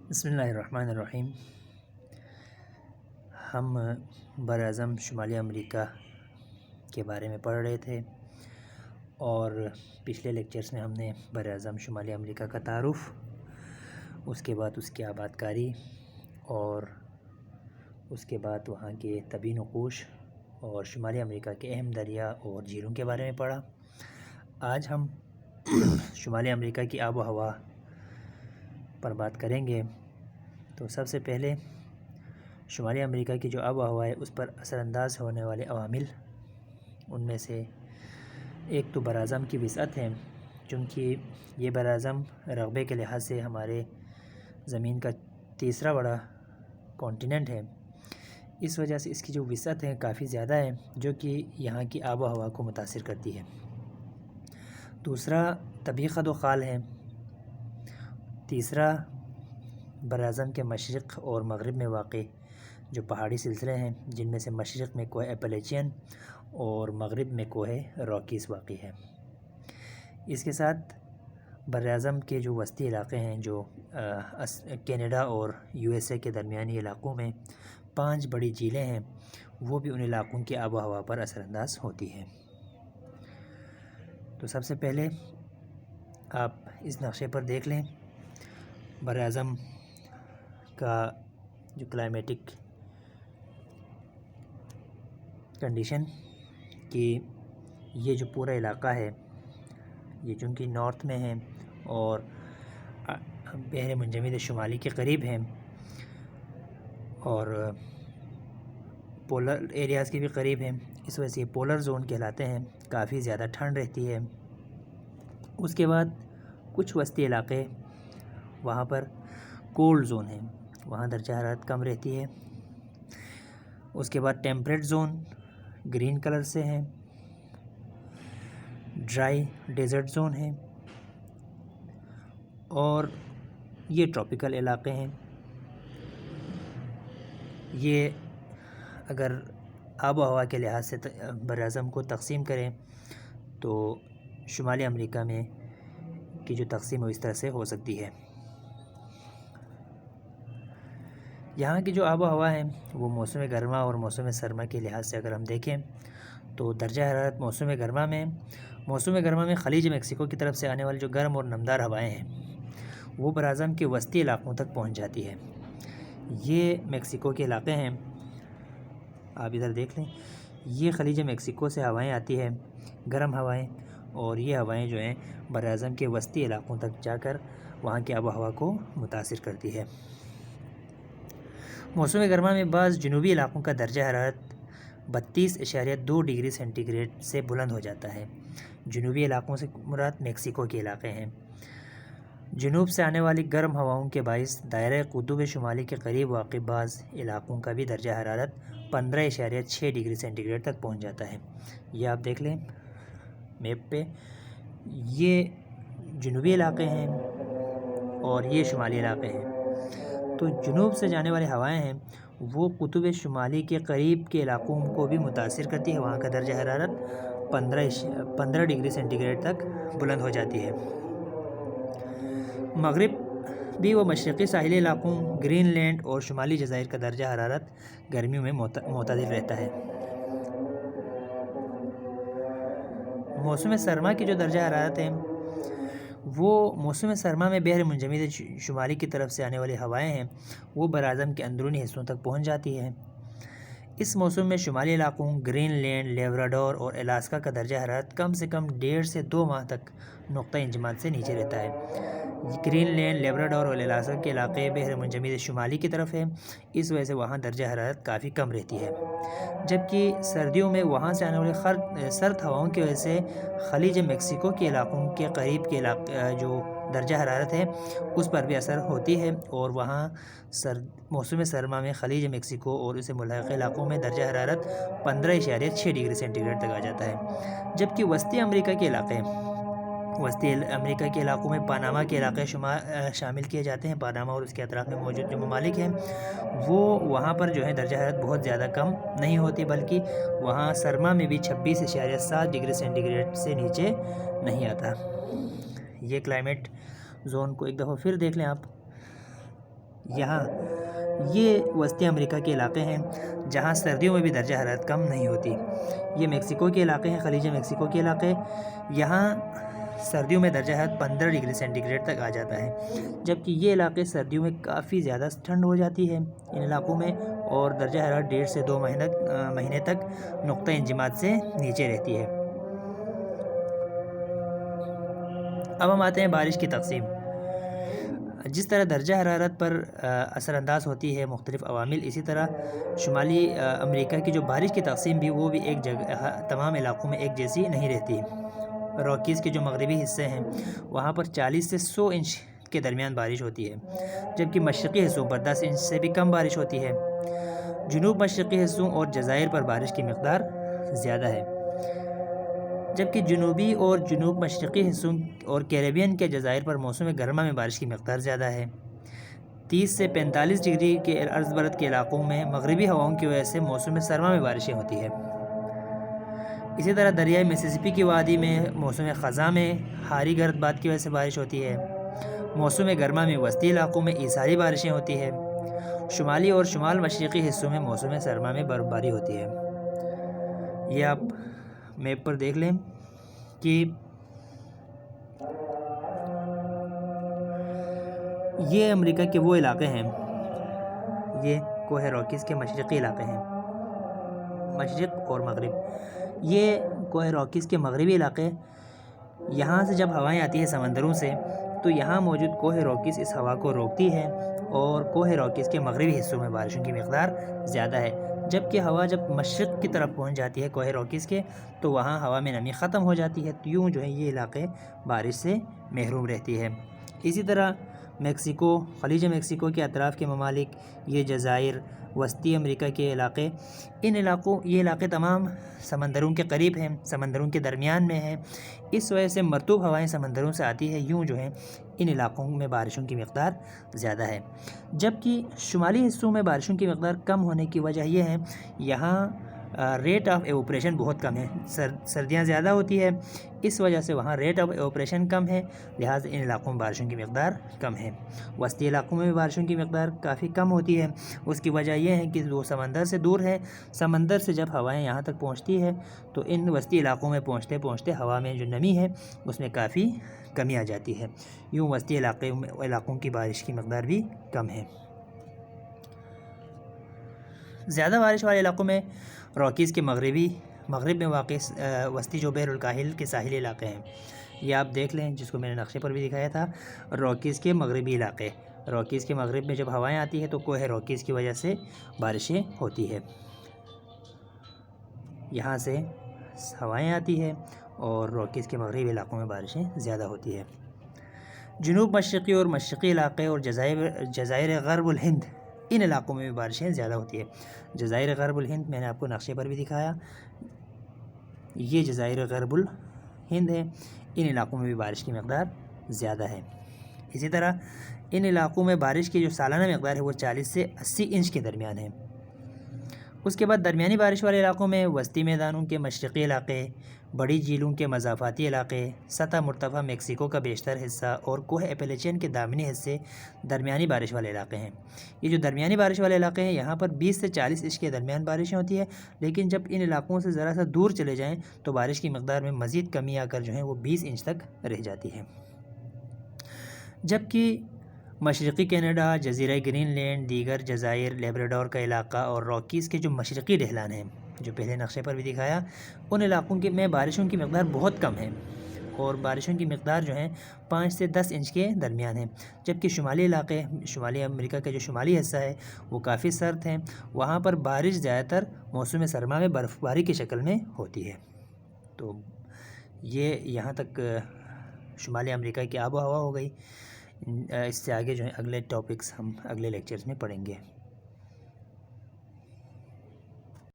بسم اللہ الرحمن الرحیم۔ ہم براعظم شمالی امریکہ کے بارے میں پڑھ رہے تھے اور پچھلے لیکچرز میں ہم نے براعظم شمالی امریکہ کا تعارف، اس کے بعد اس کی آباد کاری اور اس کے بعد وہاں کے طبعی نقوش اور شمالی امریکہ کے اہم دریا اور جھیلوں کے بارے میں پڑھا۔ آج ہم شمالی امریکہ کی آب و ہوا پر بات کریں گے۔ تو سب سے پہلے شمالی امریکہ کی جو آب و ہوا ہے اس پر اثر انداز ہونے والے عوامل، ان میں سے ایک تو براعظم کی وسعت ہے، چونکہ یہ براعظم رقبے کے لحاظ سے ہمارے زمین کا تیسرا بڑا کانٹیننٹ ہے۔ اس وجہ سے اس کی جو وسعت ہے کافی زیادہ ہے، جو کہ یہاں کی آب و ہوا کو متاثر کرتی ہے۔ دوسرا طبعی خد و خال ہے۔ تیسرا براعظم کے مشرق اور مغرب میں واقع جو پہاڑی سلسلے ہیں، جن میں سے مشرق میں کوہ ایپلیچین اور مغرب میں کوہ راکیز واقع ہے۔ اس کے ساتھ براعظم کے جو وسطی علاقے ہیں، جو کینیڈا اور USA کے درمیانی علاقوں میں 5 بڑی جھیلیں ہیں، وہ بھی ان علاقوں کی آب و ہوا پر اثر انداز ہوتی ہیں۔ تو سب سے پہلے آپ اس نقشے پر دیکھ لیں براعظم کا جو کلائمیٹک کنڈیشن، کہ یہ جو پورا علاقہ ہے یہ چونکہ نارتھ میں ہے اور بحر منجمد شمالی کے قریب ہے اور پولر ایریاز کے بھی قریب ہیں، اس وجہ سے یہ پولر زون کہلاتے ہیں۔ کافی زیادہ ٹھنڈ رہتی ہے۔ اس کے بعد کچھ وسطی علاقے وہاں پر کولڈ زون ہیں، وہاں درجہ حرارت کم رہتی ہے۔ اس کے بعد ٹیمپریٹ زون گرین کلر سے ہیں، ڈرائی ڈیزرٹ زون ہیں اور یہ ٹراپیکل علاقے ہیں۔ یہ اگر آب و ہوا کے لحاظ سے براعظم کو تقسیم کریں تو شمالی امریکہ میں کی جو تقسیم ہے اس طرح سے ہو سکتی ہے۔ یہاں کی جو آب و ہوا ہے وہ موسم گرما اور موسم سرما کے لحاظ سے اگر ہم دیکھیں تو درجہ حرارت موسم گرما میں خلیج میکسیکو کی طرف سے آنے والی جو گرم اور نمدار ہوائیں ہیں وہ براعظم کے وسطی علاقوں تک پہنچ جاتی ہے۔ یہ میکسیکو کے علاقے ہیں، آپ ادھر دیکھ لیں، یہ خلیج میکسیکو سے ہوائیں آتی ہیں، گرم ہوائیں، اور یہ ہوائیں جو ہیں براعظم کے وسطی علاقوں تک جا کر وہاں کی آب و ہوا کو متاثر کرتی ہے۔ موسم گرما میں بعض جنوبی علاقوں کا درجہ حرارت 32.2 ڈگری سینٹی گریڈ سے بلند ہو جاتا ہے۔ جنوبی علاقوں سے مراد میکسیکو کے علاقے ہیں۔ جنوب سے آنے والی گرم ہواؤں کے باعث دائرہ قطب شمالی کے قریب واقع بعض علاقوں کا بھی درجہ حرارت 15.6 ڈگری سینٹی گریڈ تک پہنچ جاتا ہے۔ یہ آپ دیکھ لیں میپ پہ، یہ جنوبی علاقے ہیں اور یہ شمالی علاقے ہیں۔ تو جنوب سے جانے والی ہوائیں ہیں وہ قطب شمالی کے قریب کے علاقوں کو بھی متاثر کرتی ہے، وہاں کا درجہ حرارت 15 ڈگری سینٹی گریڈ تک بلند ہو جاتی ہے۔ مغرب بھی و مشرقی ساحلی علاقوں، گرین لینڈ اور شمالی جزائر کا درجہ حرارت گرمیوں میں معتدل رہتا ہے۔ موسم سرما کی جو درجہ حرارت ہے وہ موسم سرما میں بحر منجمد شمالی کی طرف سے آنے والی ہوائیں ہیں وہ براعظم کے اندرونی حصوں تک پہنچ جاتی ہیں۔ اس موسم میں شمالی علاقوں، گرین لینڈ، لیبراڈور اور الاسکا کا درجہ حرارت کم سے کم 1.5 سے 2 ماہ تک نقطہ انجماد سے نیچے رہتا ہے۔ گرین لینڈ، لیبراڈور اور الاسکا کے علاقے بحر منجمد شمالی کی طرف ہے، اس وجہ سے وہاں درجہ حرارت کافی کم رہتی ہے، جبکہ سردیوں میں وہاں سے آنے والی سرد ہواؤں کی وجہ سے خلیج میکسیکو کے علاقوں کے قریب کے جو درجہ حرارت ہے اس پر بھی اثر ہوتی ہے، اور وہاں موسم سرما میں خلیج میکسیکو اور اسے ملاحقہ علاقوں میں درجہ حرارت 15.6 ڈگری سینٹی گریڈ تک آ جاتا ہے۔ جبکہ وسطی امریکہ کے علاقوں میں پاناما کے علاقے شامل کیے جاتے ہیں۔ پاناما اور اس کے اطراف میں موجود جو ممالک ہیں وہاں پر جو ہے درجہ حرارت بہت زیادہ کم نہیں ہوتی، بلکہ وہاں سرما میں بھی 26.7 ڈگری سینٹی گریڈ سے نیچے نہیں آتا۔ یہ کلائمیٹ زون کو ایک دفعہ پھر دیکھ لیں آپ، یہاں یہ وسطی امریکہ کے علاقے ہیں جہاں سردیوں میں بھی درجہ حرارت کم نہیں ہوتی۔ یہ میکسیکو کے علاقے ہیں، خلیج میکسیکو کے علاقے، یہاں سردیوں میں درجہ حرارت 15 ڈگری سینٹی گریڈ تک آ جاتا ہے، جبکہ یہ علاقے سردیوں میں کافی زیادہ ٹھنڈ ہو جاتی ہے ان علاقوں میں، اور درجہ حرارت 1.5 سے 2 مہینے تک نقطہ انجماد سے نیچے رہتی ہے۔ اب ہم آتے ہیں بارش کی تقسیم۔ جس طرح درجہ حرارت پر اثر انداز ہوتی ہے مختلف عوامل، اسی طرح شمالی امریکہ کی جو بارش کی تقسیم بھی وہ بھی ایک جگہ تمام علاقوں میں ایک جیسی نہیں رہتی۔ راکیز کے جو مغربی حصے ہیں وہاں پر 40 سے 100 انچ کے درمیان بارش ہوتی ہے، جبکہ مشرقی حصوں پر 10 انچ سے بھی کم بارش ہوتی ہے۔ جنوب مشرقی حصوں اور جزائر پر بارش کی مقدار زیادہ ہے، جبکہ جنوبی اور جنوب مشرقی حصوں اور کیریبین کے جزائر پر موسم گرما میں بارش کی مقدار زیادہ ہے۔ 30 سے 45 ڈگری کے عرض برد کے علاقوں میں مغربی ہواؤں کی وجہ سے موسم سرما میں بارشیں ہوتی ہیں۔ اسی طرح دریائے مسیسپی کی وادی میں موسم خزاں میں حاری گرد باد کی وجہ سے بارش ہوتی ہے۔ موسم گرما میں وسطی علاقوں میں ایساری بارشیں ہوتی ہیں۔ شمالی اور شمال مشرقی حصوں میں موسم سرما میں برف باری ہوتی ہے۔ یہ آپ میپ پر دیکھ لیں کہ یہ امریکہ کے وہ علاقے ہیں، یہ کوہ راکیز کے مشرقی علاقے ہیں، مشرق اور مغرب۔ یہ کوہ راکیز کے مغربی علاقے، یہاں سے جب ہوائیں آتی ہیں سمندروں سے تو یہاں موجود کوہ راکیز اس ہوا کو روکتی ہے، اور کوہ راکیز کے مغربی حصوں میں بارشوں کی مقدار زیادہ ہے، جبکہ ہوا جب مشرق کی طرف پہنچ جاتی ہے کوہ راکیز کے تو وہاں ہوا میں نمی ختم ہو جاتی ہے، تو یوں جو ہے یہ علاقے بارش سے محروم رہتی ہے۔ اسی طرح میکسیکو، خلیج میکسیکو کے اطراف کے ممالک، یہ جزائر، وسطی امریکہ کے علاقے، یہ علاقے تمام سمندروں کے قریب ہیں، سمندروں کے درمیان میں ہیں، اس وجہ سے مرطوب ہوائیں سمندروں سے آتی ہے، یوں جو ہے ان علاقوں میں بارشوں کی مقدار زیادہ ہے۔ جبکہ شمالی حصوں میں بارشوں کی مقدار کم ہونے کی وجہ یہ ہے یہاں ریٹ آف ایوپریشن بہت کم ہے، سردیاں زیادہ ہوتی ہے، اس وجہ سے وہاں ریٹ آف ایوپریشن کم ہے، لہٰذا ان علاقوں میں بارشوں کی مقدار کم ہے۔ وسطی علاقوں میں بھی بارشوں کی مقدار کافی کم ہوتی ہے، اس کی وجہ یہ ہے کہ وہ سمندر سے دور ہے، سمندر سے جب ہوائیں یہاں تک پہنچتی ہے تو ان وسطی علاقوں میں پہنچتے پہنچتے ہوا میں جو نمی ہے اس میں کافی کمی آ جاتی ہے، یوں وسطی علاقوں کی بارش کی مقدار بھی کم ہے۔ زیادہ بارش والے علاقوں میں راکیز کے مغرب میں واقع وسطی جو بحر الکاہل کے ساحلی علاقے ہیں، یہ آپ دیکھ لیں، جس کو میں نے نقشے پر بھی دکھایا تھا، راکیز کے مغربی علاقے۔ راکیز کے مغرب میں جب ہوائیں آتی ہیں تو کوہ راکیز کی وجہ سے بارشیں ہوتی ہے، یہاں سے ہوائیں آتی ہے اور راکیز کے مغربی علاقوں میں بارشیں زیادہ ہوتی ہے۔ جنوب مشرقی اور مشرقی علاقے اور جزائر غرب الہند، ان علاقوں میں بھی بارشیں زیادہ ہوتی ہے۔ جزائر غرب الہند میں نے آپ کو نقشے پر بھی دکھایا، یہ جزائر غرب الہند ہے، ان علاقوں میں بھی بارش کی مقدار زیادہ ہے۔ اسی طرح ان علاقوں میں بارش کی جو سالانہ مقدار ہے وہ 40 سے 80 انچ کے درمیان ہے۔ اس کے بعد درمیانی بارش والے علاقوں میں وسطی میدانوں کے مشرقی علاقے، بڑی جھیلوں کے مضافاتی علاقے، سطح مرتفع میکسیکو کا بیشتر حصہ اور کوہ ایپلیچین کے دامنی حصے درمیانی بارش والے علاقے ہیں۔ یہ جو درمیانی بارش والے علاقے ہیں یہاں پر 20 سے 40 انچ کے درمیان بارشیں ہوتی ہے، لیکن جب ان علاقوں سے ذرا سا دور چلے جائیں تو بارش کی مقدار میں مزید کمی آ کر جو ہے وہ 20 انچ تک رہ جاتی ہے۔ جبکہ مشرقی کینیڈا، جزیرہ گرین لینڈ، دیگر جزائر، لیبراڈور کا علاقہ اور راکیز کے جو مشرقی ڈھلان ہیں جو پہلے نقشے پر بھی دکھایا، ان علاقوں میں بارشوں کی مقدار بہت کم ہے، اور بارشوں کی مقدار جو ہے 5 سے 10 انچ کے درمیان ہے، جبکہ شمالی علاقے، شمالی امریکہ کا جو شمالی حصہ ہے وہ کافی سرد ہیں، وہاں پر بارش زیادہ تر موسم سرما میں برف باری کی شکل میں ہوتی ہے۔ تو یہ یہاں تک شمالی امریکہ کی آب و ہوا ہو گئی۔ اس سے آگے جو ہے اگلے ٹاپکس ہم اگلے لیکچرز میں پڑھیں گے۔